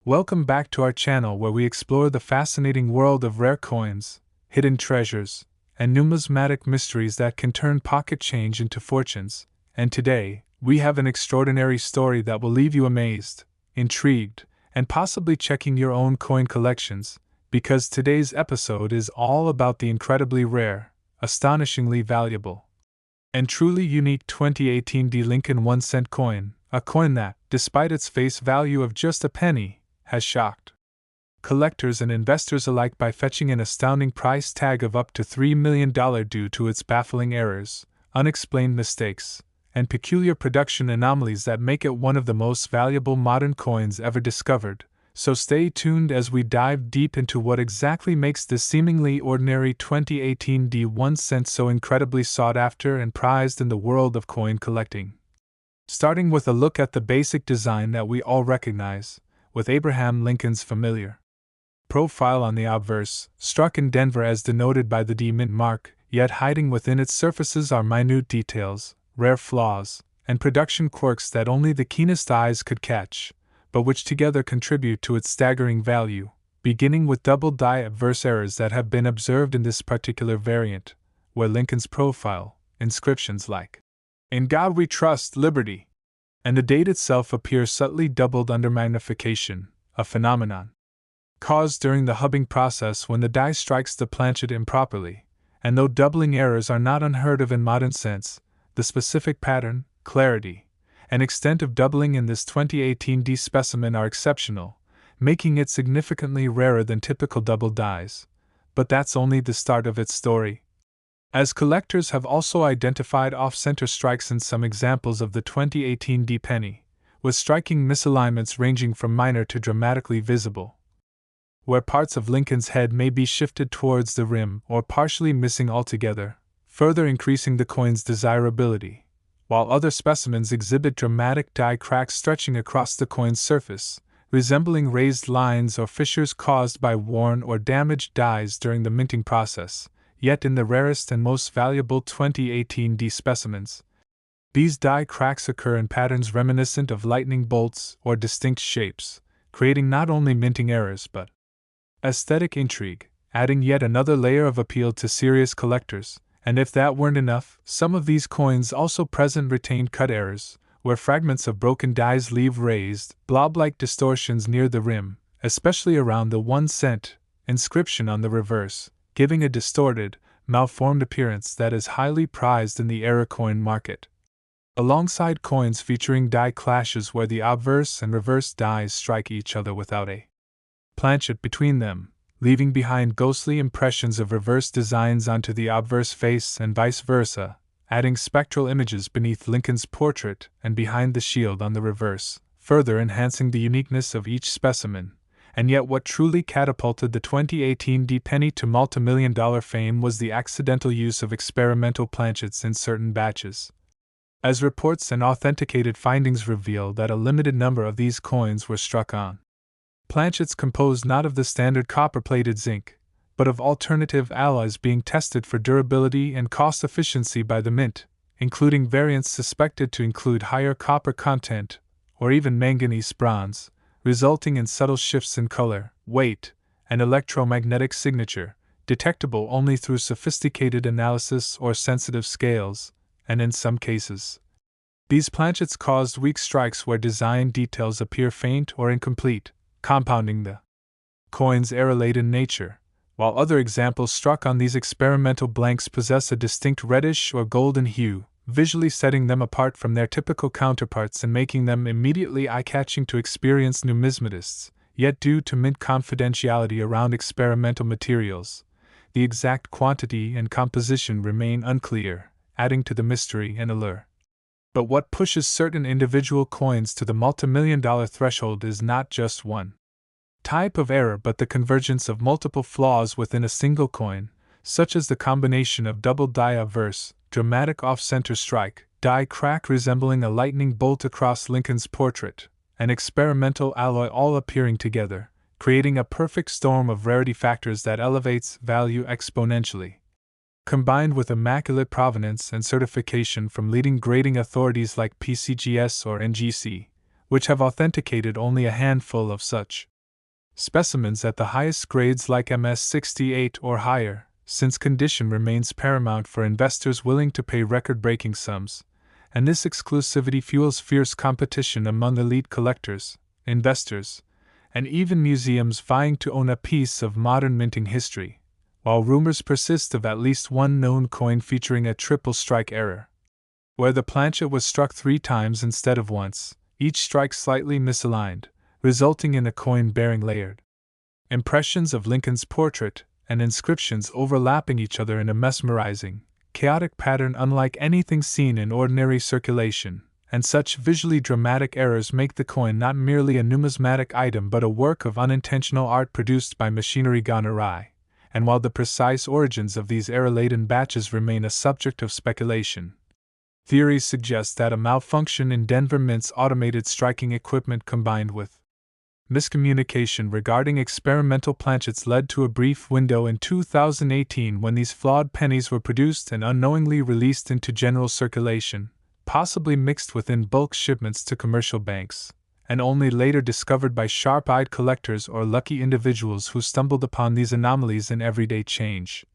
Welcome back to our channel where we explore the fascinating world of rare coins, hidden treasures, and numismatic mysteries that can turn pocket change into fortunes. And today, we have an extraordinary story that will leave you amazed, intrigued, and possibly checking your own coin collections, because today's episode is all about the incredibly rare, astonishingly valuable, and truly unique 2018 Lincoln 1-cent coin, a coin that, despite its face value of just a penny, has shocked collectors and investors alike by fetching an astounding price tag of up to $3 million due to its baffling errors, unexplained mistakes, and peculiar production anomalies that make it one of the most valuable modern coins ever discovered. So stay tuned as we dive deep into what exactly makes this seemingly ordinary 2018 1-cent so incredibly sought after and prized in the world of coin collecting. Starting with a look at the basic design that we all recognize, with Abraham Lincoln's familiar profile on the obverse, struck in Denver as denoted by the D mint mark, yet hiding within its surfaces are minute details, rare flaws, and production quirks that only the keenest eyes could catch, but which together contribute to its staggering value, beginning with double die obverse errors that have been observed in this particular variant, where Lincoln's profile, inscriptions like, "In God We Trust, Liberty," and the date itself appear subtly doubled under magnification, a phenomenon caused during the hubbing process when the die strikes the planchet improperly, and though doubling errors are not unheard of in modern sense, the specific pattern, clarity, and extent of doubling in this 2018 D specimen are exceptional, making it significantly rarer than typical double dies. But that's only the start of its story, as collectors have also identified off-center strikes in some examples of the 2018 D penny, with striking misalignments ranging from minor to dramatically visible, where parts of Lincoln's head may be shifted towards the rim or partially missing altogether, further increasing the coin's desirability, while other specimens exhibit dramatic die cracks stretching across the coin's surface, resembling raised lines or fissures caused by worn or damaged dies during the minting process. Yet in the rarest and most valuable 2018 D specimens, these die cracks occur in patterns reminiscent of lightning bolts or distinct shapes, creating not only minting errors but aesthetic intrigue, adding yet another layer of appeal to serious collectors. And if that weren't enough, some of these coins also present retained cut errors, where fragments of broken dies leave raised, blob-like distortions near the rim, especially around the 1-cent inscription on the reverse, giving a distorted, malformed appearance that is highly prized in the error coin market. Alongside coins featuring die clashes where the obverse and reverse dies strike each other without a planchet between them, leaving behind ghostly impressions of reverse designs onto the obverse face and vice versa, adding spectral images beneath Lincoln's portrait and behind the shield on the reverse, further enhancing the uniqueness of each specimen. And yet what truly catapulted the 2018 D penny to multimillion-dollar fame was the accidental use of experimental planchets in certain batches, as reports and authenticated findings reveal that a limited number of these coins were struck on planchets composed not of the standard copper-plated zinc, but of alternative alloys being tested for durability and cost efficiency by the mint, including variants suspected to include higher copper content or even manganese bronze, resulting in subtle shifts in color, weight, and electromagnetic signature, detectable only through sophisticated analysis or sensitive scales, and in some cases, these planchets caused weak strikes where design details appear faint or incomplete, compounding the coin's error-laden nature, while other examples struck on these experimental blanks possess a distinct reddish or golden hue, visually setting them apart from their typical counterparts and making them immediately eye-catching to experienced numismatists. Yet due to mint confidentiality around experimental materials, the exact quantity and composition remain unclear, adding to the mystery and allure. But what pushes certain individual coins to the multimillion-dollar threshold is not just one type of error but the convergence of multiple flaws within a single coin, such as the combination of double die obverse, dramatic off-center strike, die crack resembling a lightning bolt across Lincoln's portrait, and experimental alloy all appearing together, creating a perfect storm of rarity factors that elevates value exponentially. Combined with immaculate provenance and certification from leading grading authorities like PCGS or NGC, which have authenticated only a handful of such Specimens at the highest grades like MS-68 or higher, since condition remains paramount for investors willing to pay record-breaking sums, and this exclusivity fuels fierce competition among elite collectors, investors, and even museums vying to own a piece of modern minting history, while rumors persist of at least one known coin featuring a triple strike error, where the planchet was struck 3 times instead of once, each strike slightly misaligned, resulting in a coin bearing layered impressions of Lincoln's portrait and inscriptions overlapping each other in a mesmerizing, chaotic pattern unlike anything seen in ordinary circulation, and such visually dramatic errors make the coin not merely a numismatic item but a work of unintentional art produced by machinery gone awry, and while the precise origins of these error-laden batches remain a subject of speculation, theories suggest that a malfunction in Denver Mint's automated striking equipment combined with miscommunication regarding experimental planchets led to a brief window in 2018 when these flawed pennies were produced and unknowingly released into general circulation, possibly mixed within bulk shipments to commercial banks, and only later discovered by sharp-eyed collectors or lucky individuals who stumbled upon these anomalies in everyday change,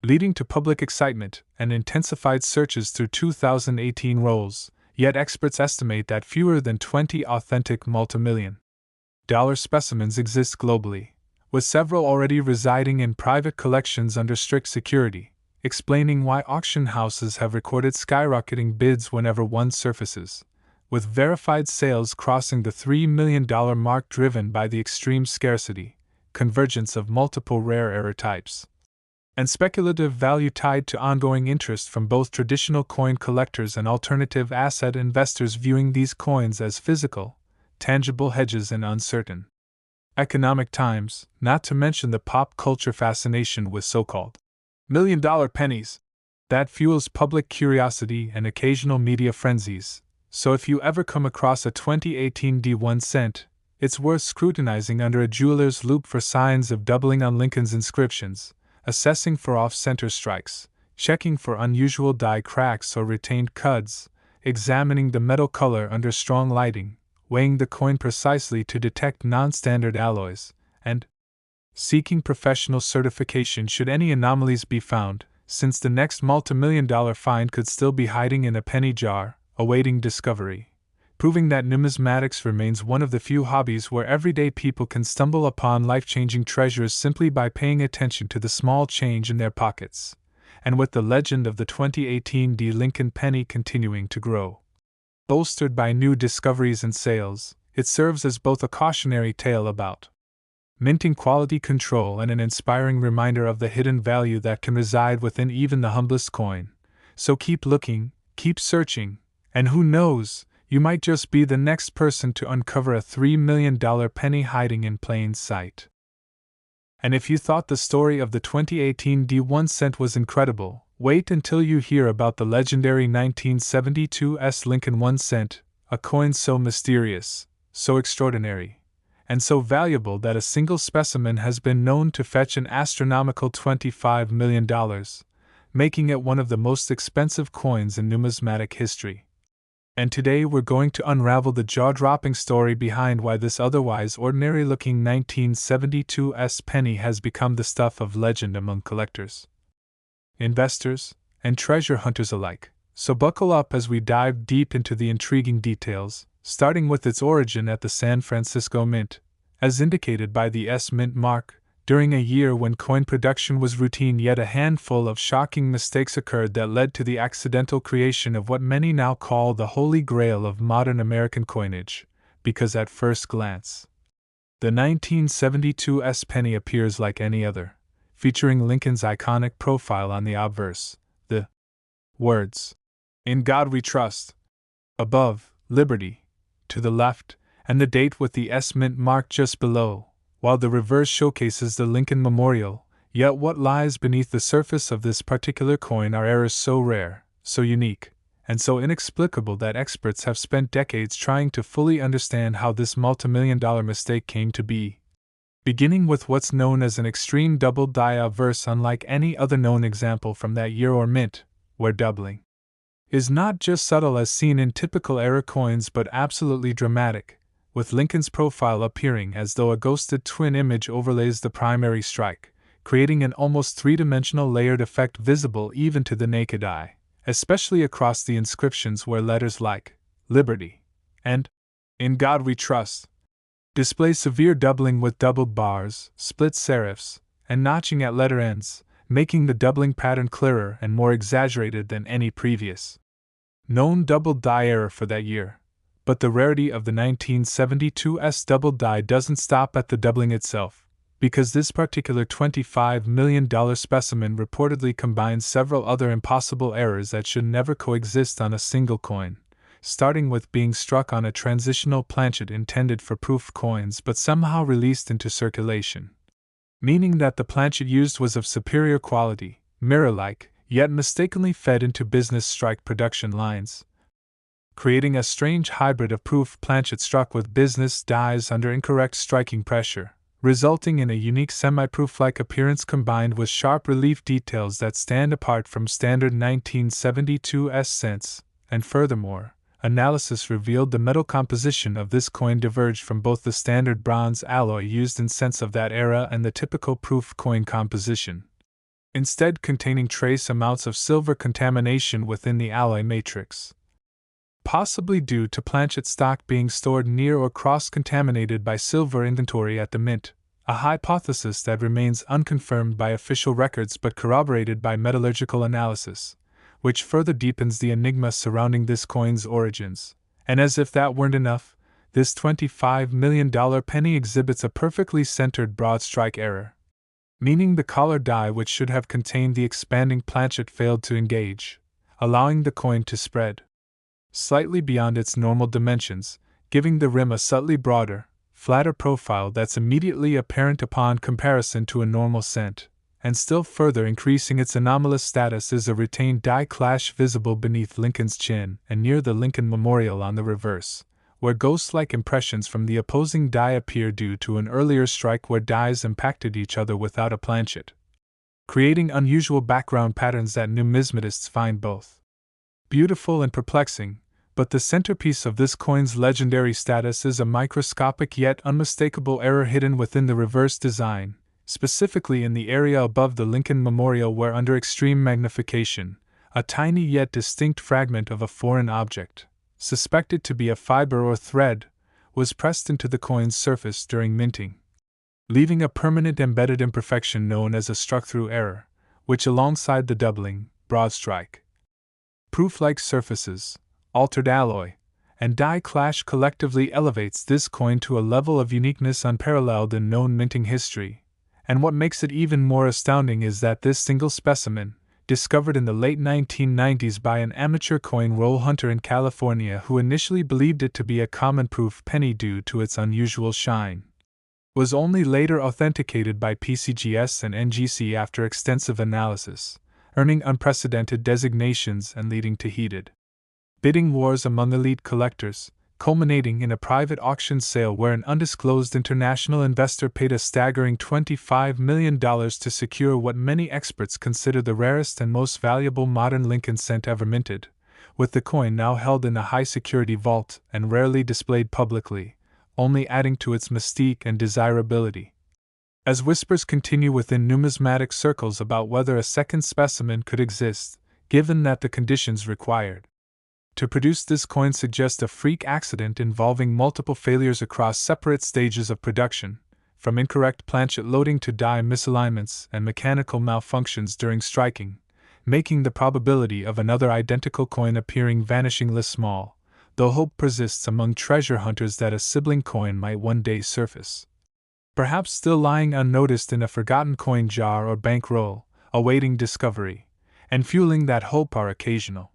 leading to public excitement and intensified searches through 2018 rolls. Yet experts estimate that fewer than 20 authentic multimillion-dollar specimens exist globally, with several already residing in private collections under strict security, explaining why auction houses have recorded skyrocketing bids whenever one surfaces, with verified sales crossing the $3 million mark driven by the extreme scarcity, convergence of multiple rare error types, and speculative value tied to ongoing interest from both traditional coin collectors and alternative asset investors viewing these coins as physical, tangible hedges in uncertain economic times, not to mention the pop culture fascination with so-called million-dollar pennies that fuels public curiosity and occasional media frenzies. So if you ever come across a 2018 D1 cent, it's worth scrutinizing under a jeweler's loupe for signs of doubling on Lincoln's inscriptions, assessing for off-center strikes, checking for unusual die cracks or retained cuds, examining the metal color under strong lighting, weighing the coin precisely to detect non-standard alloys, and seeking professional certification should any anomalies be found, since the next multimillion-dollar find could still be hiding in a penny jar, awaiting discovery, proving that numismatics remains one of the few hobbies where everyday people can stumble upon life-changing treasures simply by paying attention to the small change in their pockets, and with the legend of the 2018 D. Lincoln penny continuing to grow, bolstered by new discoveries and sales, it serves as both a cautionary tale about minting quality control and an inspiring reminder of the hidden value that can reside within even the humblest coin. So keep looking, keep searching, and who knows, you might just be the next person to uncover a $3 million penny hiding in plain sight. And if you thought the story of the 2018 D1 cent was incredible, wait until you hear about the legendary 1972 Lincoln 1 cent, a coin so mysterious, so extraordinary, and so valuable that a single specimen has been known to fetch an astronomical $25 million, making it one of the most expensive coins in numismatic history. And today we're going to unravel the jaw-dropping story behind why this otherwise ordinary-looking 1972 penny has become the stuff of legend among collectors, investors, and treasure hunters alike. So buckle up as we dive deep into the intriguing details, starting with its origin at the San Francisco Mint, as indicated by the S Mint mark. During a year when coin production was routine, yet a handful of shocking mistakes occurred that led to the accidental creation of what many now call the holy grail of modern American coinage, because at first glance, the 1972 penny appears like any other, featuring Lincoln's iconic profile on the obverse, the words, "In God We Trust," above, "Liberty," to the left, and the date with the S Mint mark just below, while the reverse showcases the Lincoln Memorial. Yet what lies beneath the surface of this particular coin are errors so rare, so unique, and so inexplicable that experts have spent decades trying to fully understand how this multimillion-dollar mistake came to be. Beginning with what's known as an extreme double die obverse unlike any other known example from that year or mint, where doubling is not just subtle as seen in typical error coins but absolutely dramatic, with Lincoln's profile appearing as though a ghosted twin image overlays the primary strike, creating an almost three-dimensional layered effect visible even to the naked eye, especially across the inscriptions where letters like Liberty and In God We Trust display severe doubling with doubled bars, split serifs, and notching at letter ends, making the doubling pattern clearer and more exaggerated than any previous known double die error for that year. But the rarity of the 1972's double die doesn't stop at the doubling itself, because this particular $25 million specimen reportedly combines several other impossible errors that should never coexist on a single coin, starting with being struck on a transitional planchet intended for proof coins but somehow released into circulation, meaning that the planchet used was of superior quality, mirror-like, yet mistakenly fed into business strike production lines, creating a strange hybrid of proof planchet struck with business dies under incorrect striking pressure, resulting in a unique semi-proof-like appearance combined with sharp relief details that stand apart from standard 1972's cents, and furthermore, analysis revealed the metal composition of this coin diverged from both the standard bronze alloy used in cents of that era and the typical proof coin composition, instead containing trace amounts of silver contamination within the alloy matrix, possibly due to planchet stock being stored near or cross-contaminated by silver inventory at the mint, a hypothesis that remains unconfirmed by official records but corroborated by metallurgical analysis, which further deepens the enigma surrounding this coin's origins. And as if that weren't enough, this $25 million penny exhibits a perfectly centered Broadstrike error, meaning the collar die which should have contained the expanding planchet failed to engage, allowing the coin to spread slightly beyond its normal dimensions, giving the rim a subtly broader, flatter profile that's immediately apparent upon comparison to a normal cent, and still further increasing its anomalous status is a retained die clash visible beneath Lincoln's chin and near the Lincoln Memorial on the reverse, where ghost-like impressions from the opposing die appear due to an earlier strike where dies impacted each other without a planchet, creating unusual background patterns that numismatists find both beautiful and perplexing. But the centerpiece of this coin's legendary status is a microscopic yet unmistakable error hidden within the reverse design, specifically in the area above the Lincoln Memorial where under extreme magnification, a tiny yet distinct fragment of a foreign object, suspected to be a fiber or thread, was pressed into the coin's surface during minting, leaving a permanent embedded imperfection known as a struck-through error, which alongside the doubling, Broadstrike, proof-like surfaces, altered alloy, and die clash collectively elevates this coin to a level of uniqueness unparalleled in known minting history. And what makes it even more astounding is that this single specimen, discovered in the late 1990s by an amateur coin roll hunter in California who initially believed it to be a common proof penny due to its unusual shine, was only later authenticated by PCGS and NGC after extensive analysis, earning unprecedented designations and leading to heated bidding wars among elite collectors, culminating in a private auction sale where an undisclosed international investor paid a staggering $25 million to secure what many experts consider the rarest and most valuable modern Lincoln cent ever minted, with the coin now held in a high-security vault and rarely displayed publicly, only adding to its mystique and desirability. As whispers continue within numismatic circles about whether a second specimen could exist, given that the conditions required to produce this coin suggest a freak accident involving multiple failures across separate stages of production, from incorrect planchet loading to die misalignments and mechanical malfunctions during striking, making the probability of another identical coin appearing vanishingly small, though hope persists among treasure hunters that a sibling coin might one day surface, perhaps still lying unnoticed in a forgotten coin jar or bankroll, awaiting discovery, and fueling that hope are occasional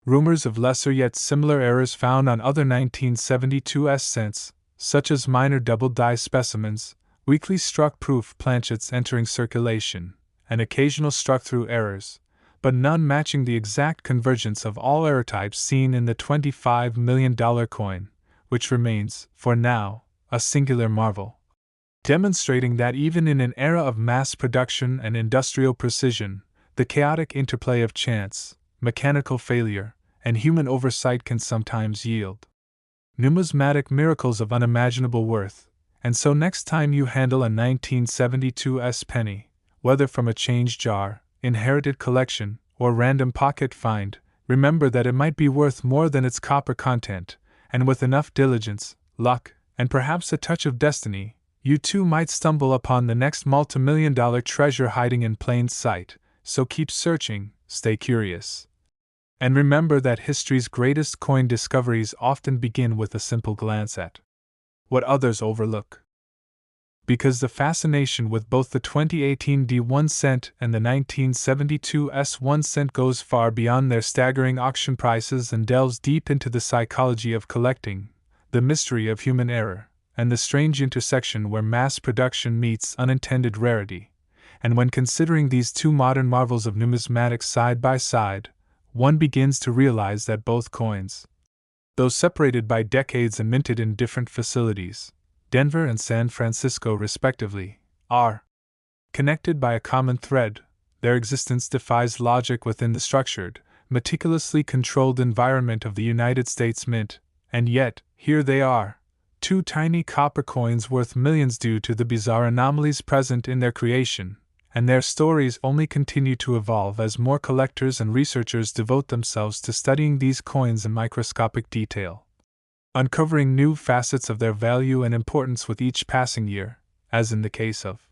rumors of lesser yet similar errors found on other 1972's cents, such as minor double die specimens, weakly struck proof planchets entering circulation, and occasional struck-through errors, but none matching the exact convergence of all error types seen in the $25 million coin, which remains, for now, a singular marvel, demonstrating that even in an era of mass production and industrial precision, the chaotic interplay of chance, mechanical failure, and human oversight can sometimes yield numismatic miracles of unimaginable worth. And so next time you handle a 1972 penny, whether from a change jar, inherited collection, or random pocket find, remember that it might be worth more than its copper content, and with enough diligence, luck, and perhaps a touch of destiny, you too might stumble upon the next multimillion-dollar treasure hiding in plain sight. So keep searching, stay curious. And remember that history's greatest coin discoveries often begin with a simple glance at what others overlook. Because the fascination with both the 2018 D1 cent and the 1972 S1 cent goes far beyond their staggering auction prices and delves deep into the psychology of collecting, the mystery of human error, and the strange intersection where mass production meets unintended rarity. And when considering these two modern marvels of numismatics side by side, one begins to realize that both coins, though separated by decades and minted in different facilities, Denver and San Francisco respectively, are connected by a common thread. Their existence defies logic within the structured, meticulously controlled environment of the United States Mint, and yet, here they are, two tiny copper coins worth millions due to the bizarre anomalies present in their creation, and their stories only continue to evolve as more collectors and researchers devote themselves to studying these coins in microscopic detail, uncovering new facets of their value and importance with each passing year, as in the case of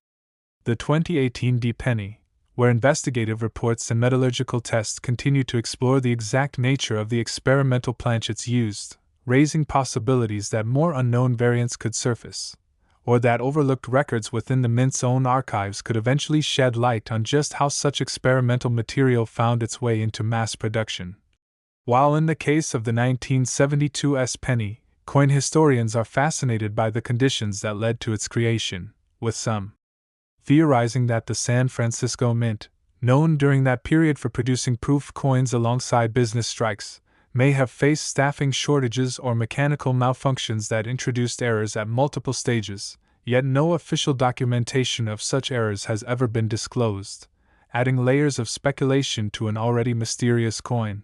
the 2018 D penny, where investigative reports and metallurgical tests continue to explore the exact nature of the experimental planchets used, raising possibilities that more unknown variants could surface, or that overlooked records within the Mint's own archives could eventually shed light on just how such experimental material found its way into mass production. While in the case of the 1972 penny, coin historians are fascinated by the conditions that led to its creation, with some theorizing that the San Francisco Mint, known during that period for producing proof coins alongside business strikes, may have faced staffing shortages or mechanical malfunctions that introduced errors at multiple stages, yet no official documentation of such errors has ever been disclosed, adding layers of speculation to an already mysterious coin.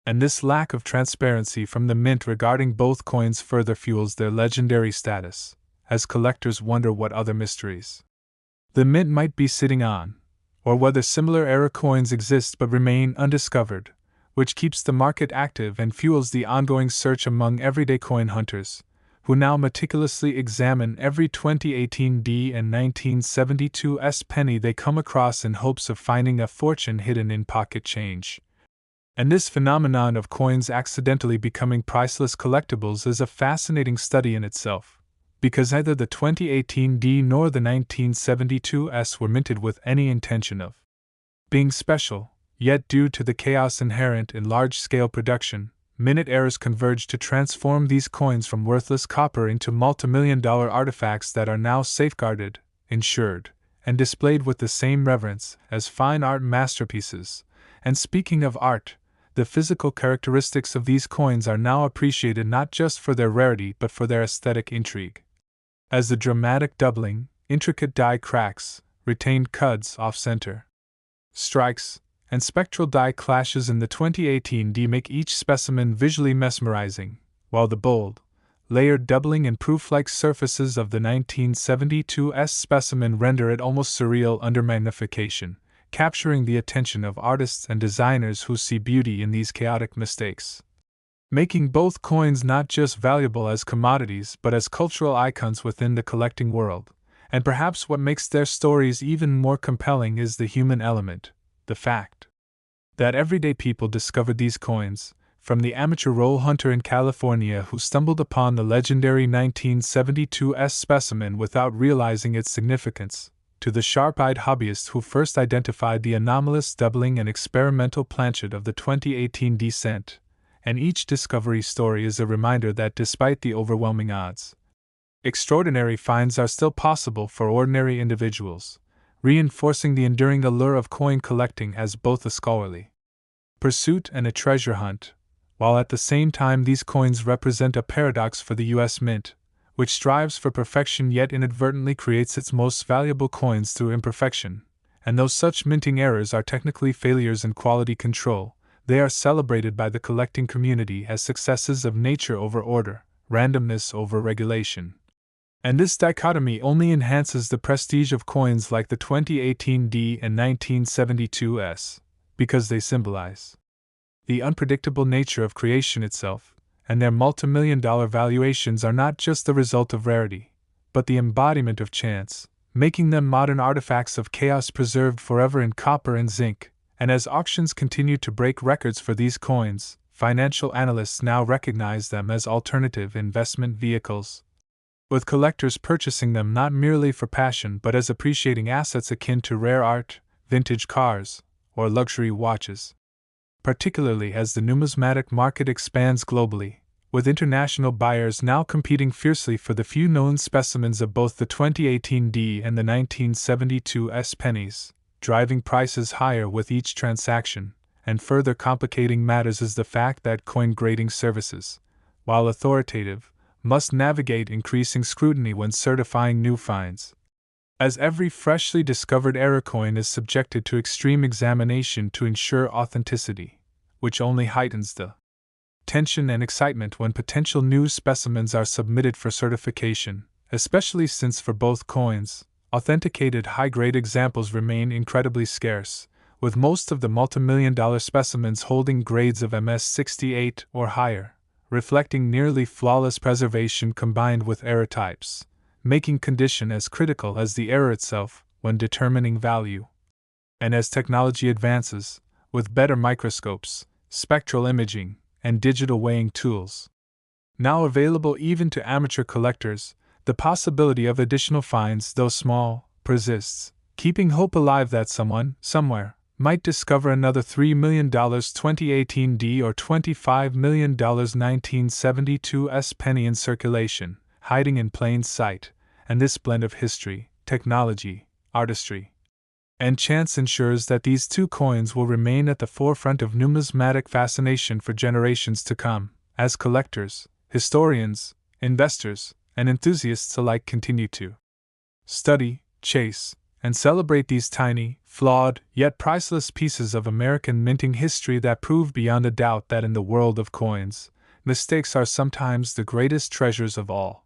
And this lack of transparency from the Mint regarding both coins further fuels their legendary status, as collectors wonder what other mysteries the Mint might be sitting on, or whether similar error coins exist but remain undiscovered, which keeps the market active and fuels the ongoing search among everyday coin hunters, who now meticulously examine every 2018 D and 1972 penny they come across in hopes of finding a fortune hidden in pocket change. And this phenomenon of coins accidentally becoming priceless collectibles is a fascinating study in itself, because neither the 2018 D nor the 1972 were minted with any intention of being special. Yet due to the chaos inherent in large-scale production, minute errors converge to transform these coins from worthless copper into multimillion-dollar artifacts that are now safeguarded, insured, and displayed with the same reverence as fine art masterpieces. And speaking of art, the physical characteristics of these coins are now appreciated not just for their rarity but for their aesthetic intrigue. As the dramatic doubling, intricate die cracks, retained cuds off-center, strikes, and spectral die clashes in the 2018 D make each specimen visually mesmerizing, while the bold, layered doubling and proof-like surfaces of the 1972 specimen render it almost surreal under magnification, capturing the attention of artists and designers who see beauty in these chaotic mistakes, making both coins not just valuable as commodities but as cultural icons within the collecting world. And perhaps what makes their stories even more compelling is the human element. The fact that everyday people discovered these coins, from the amateur roll hunter in California who stumbled upon the legendary 1972 specimen without realizing its significance, to the sharp-eyed hobbyist who first identified the anomalous doubling and experimental planchet of the 2018 D cent, and each discovery story is a reminder that despite the overwhelming odds, extraordinary finds are still possible for ordinary individuals, reinforcing the enduring allure of coin collecting as both a scholarly pursuit and a treasure hunt, while at the same time these coins represent a paradox for the U.S. Mint, which strives for perfection yet inadvertently creates its most valuable coins through imperfection, and though such minting errors are technically failures in quality control, they are celebrated by the collecting community as successes of nature over order, randomness over regulation. And this dichotomy only enhances the prestige of coins like the 2018D and 1972S, because they symbolize the unpredictable nature of creation itself, and their multimillion-dollar valuations are not just the result of rarity, but the embodiment of chance, making them modern artifacts of chaos preserved forever in copper and zinc. And as auctions continue to break records for these coins, financial analysts now recognize them as alternative investment vehicles, with collectors purchasing them not merely for passion but as appreciating assets akin to rare art, vintage cars, or luxury watches. Particularly as the numismatic market expands globally, with international buyers now competing fiercely for the few known specimens of both the 2018D and the 1972S pennies, driving prices higher with each transaction, and further complicating matters is the fact that coin grading services, while authoritative, must navigate increasing scrutiny when certifying new finds, as every freshly discovered error coin is subjected to extreme examination to ensure authenticity, which only heightens the tension and excitement when potential new specimens are submitted for certification, especially since for both coins, authenticated high-grade examples remain incredibly scarce, with most of the multimillion-dollar specimens holding grades of MS68 or higher, reflecting nearly flawless preservation combined with error types, making condition as critical as the error itself when determining value. And as technology advances, with better microscopes, spectral imaging, and digital weighing tools, now available even to amateur collectors, the possibility of additional finds, though small, persists, keeping hope alive that someone, somewhere, might discover another $3 million 2018D or $25 million 1972S penny in circulation, hiding in plain sight, and this blend of history, technology, artistry, and chance ensures that these two coins will remain at the forefront of numismatic fascination for generations to come, as collectors, historians, investors, and enthusiasts alike continue to study, chase, and celebrate these tiny, flawed, yet priceless pieces of American minting history that prove beyond a doubt that in the world of coins, mistakes are sometimes the greatest treasures of all.